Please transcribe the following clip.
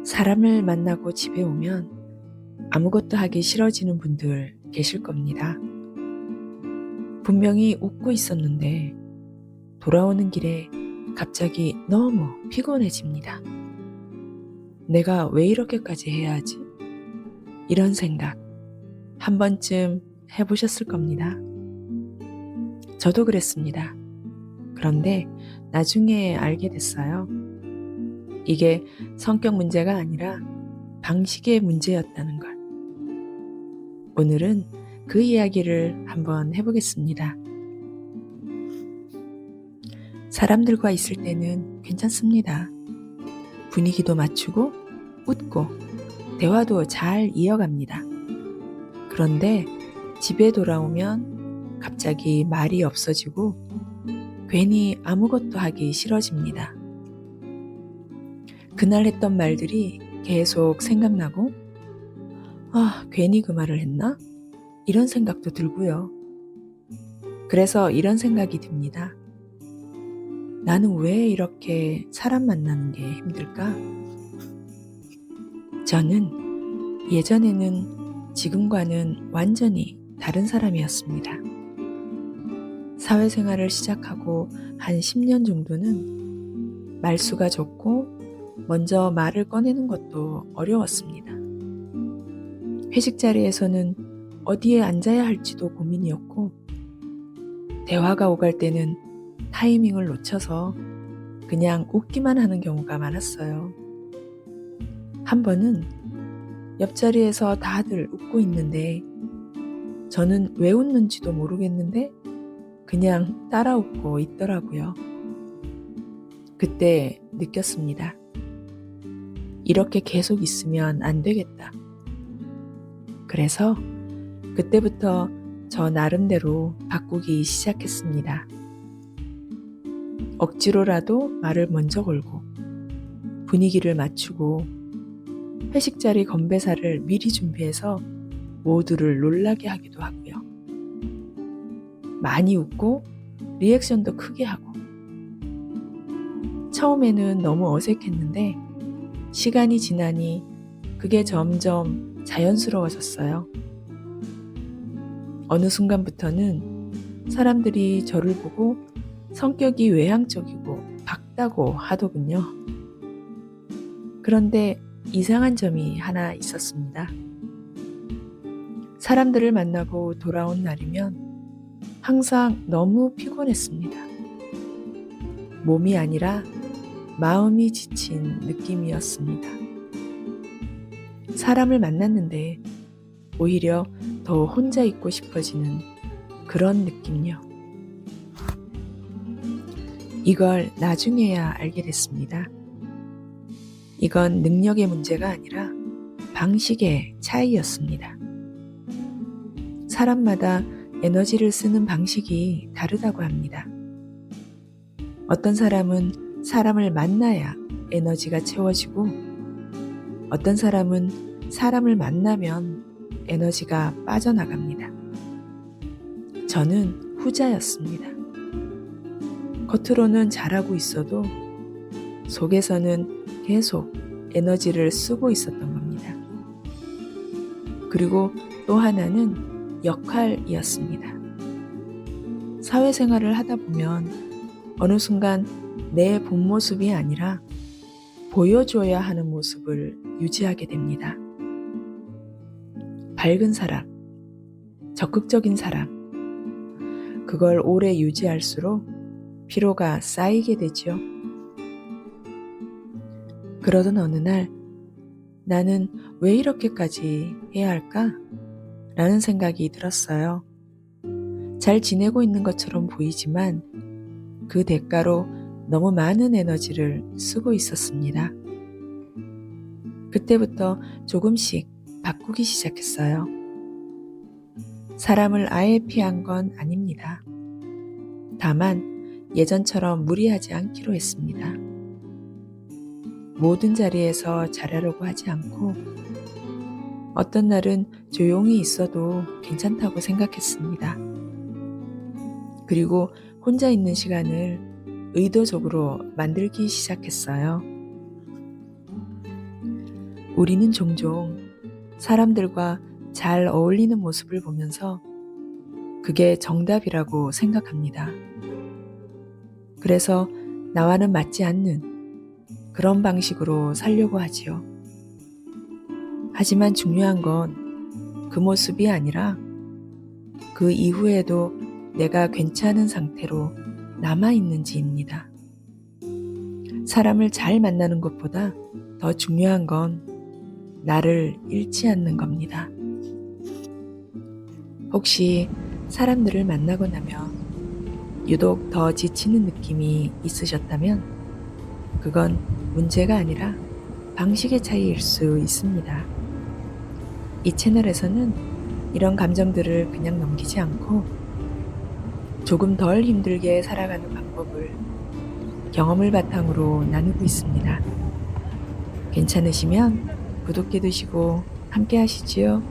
사람을 만나고 집에 오면 아무것도 하기 싫어지는 분들 계실 겁니다. 분명히 웃고 있었는데 돌아오는 길에 갑자기 너무 피곤해집니다. 내가 왜 이렇게까지 해야 하지? 이런 생각 한 번쯤 해보셨을 겁니다. 저도 그랬습니다. 그런데 나중에 알게 됐어요. 이게 성격 문제가 아니라 방식의 문제였다는 걸. 오늘은 그 이야기를 한번 해보겠습니다. 사람들과 있을 때는 괜찮습니다. 분위기도 맞추고 웃고 대화도 잘 이어갑니다. 그런데 집에 돌아오면 갑자기 말이 없어지고 괜히 아무것도 하기 싫어집니다. 그날 했던 말들이 계속 생각나고 괜히 그 말을 했나? 이런 생각도 들고요. 그래서 이런 생각이 듭니다. 나는 왜 이렇게 사람 만나는 게 힘들까? 저는 예전에는 지금과는 완전히 다른 사람이었습니다. 사회생활을 시작하고 한 10년 정도는 말수가 적고 먼저 말을 꺼내는 것도 어려웠습니다. 회식 자리에서는 어디에 앉아야 할지도 고민이었고 대화가 오갈 때는 타이밍을 놓쳐서 그냥 웃기만 하는 경우가 많았어요. 한 번은 옆자리에서 다들 웃고 있는데 저는 왜 웃는지도 모르겠는데 그냥 따라 웃고 있더라고요. 그때 느꼈습니다. 이렇게 계속 있으면 안 되겠다. 그래서 그때부터 저 나름대로 바꾸기 시작했습니다. 억지로라도 말을 먼저 걸고 분위기를 맞추고 회식 자리 건배사를 미리 준비해서 모두를 놀라게 하기도 하고요. 많이 웃고 리액션도 크게 하고 처음에는 너무 어색했는데 시간이 지나니 그게 점점 자연스러워졌어요. 어느 순간부터는 사람들이 저를 보고 성격이 외향적이고 밝다고 하더군요. 그런데 이상한 점이 하나 있었습니다. 사람들을 만나고 돌아온 날이면 항상 너무 피곤했습니다. 몸이 아니라 마음이 지친 느낌이었습니다. 사람을 만났는데 오히려 더 혼자 있고 싶어지는 그런 느낌요. 이걸 나중에야 알게 됐습니다. 이건 능력의 문제가 아니라 방식의 차이였습니다. 사람마다 에너지를 쓰는 방식이 다르다고 합니다. 어떤 사람은 사람을 만나야 에너지가 채워지고 어떤 사람은 사람을 만나면 에너지가 빠져나갑니다. 저는 후자였습니다. 겉으로는 잘하고 있어도 속에서는 계속 에너지를 쓰고 있었던 겁니다. 그리고 또 하나는 역할이었습니다. 사회생활을 하다 보면 어느 순간 내 본 모습이 아니라 보여줘야 하는 모습을 유지하게 됩니다. 밝은 사람, 적극적인 사람, 그걸 오래 유지할수록 피로가 쌓이게 되죠. 그러던 어느 날 나는 왜 이렇게까지 해야 할까? 라는 생각이 들었어요. 잘 지내고 있는 것처럼 보이지만 그 대가로 너무 많은 에너지를 쓰고 있었습니다. 그때부터 조금씩 바꾸기 시작했어요. 사람을 아예 피한 건 아닙니다. 다만 예전처럼 무리하지 않기로 했습니다. 모든 자리에서 잘하려고 하지 않고 어떤 날은 조용히 있어도 괜찮다고 생각했습니다. 그리고 혼자 있는 시간을 의도적으로 만들기 시작했어요. 우리는 종종 사람들과 잘 어울리는 모습을 보면서 그게 정답이라고 생각합니다. 그래서 나와는 맞지 않는 그런 방식으로 살려고 하지요. 하지만 중요한 건 그 모습이 아니라 그 이후에도 내가 괜찮은 상태로 남아있는지입니다. 사람을 잘 만나는 것보다 더 중요한 건 나를 잃지 않는 겁니다. 혹시 사람들을 만나고 나면 유독 더 지치는 느낌이 있으셨다면 그건 문제가 아니라 방식의 차이일 수 있습니다. 이 채널에서는 이런 감정들을 그냥 넘기지 않고 조금 덜 힘들게 살아가는 방법을 경험을 바탕으로 나누고 있습니다. 괜찮으시면 구독해 두시고 함께 하시지요.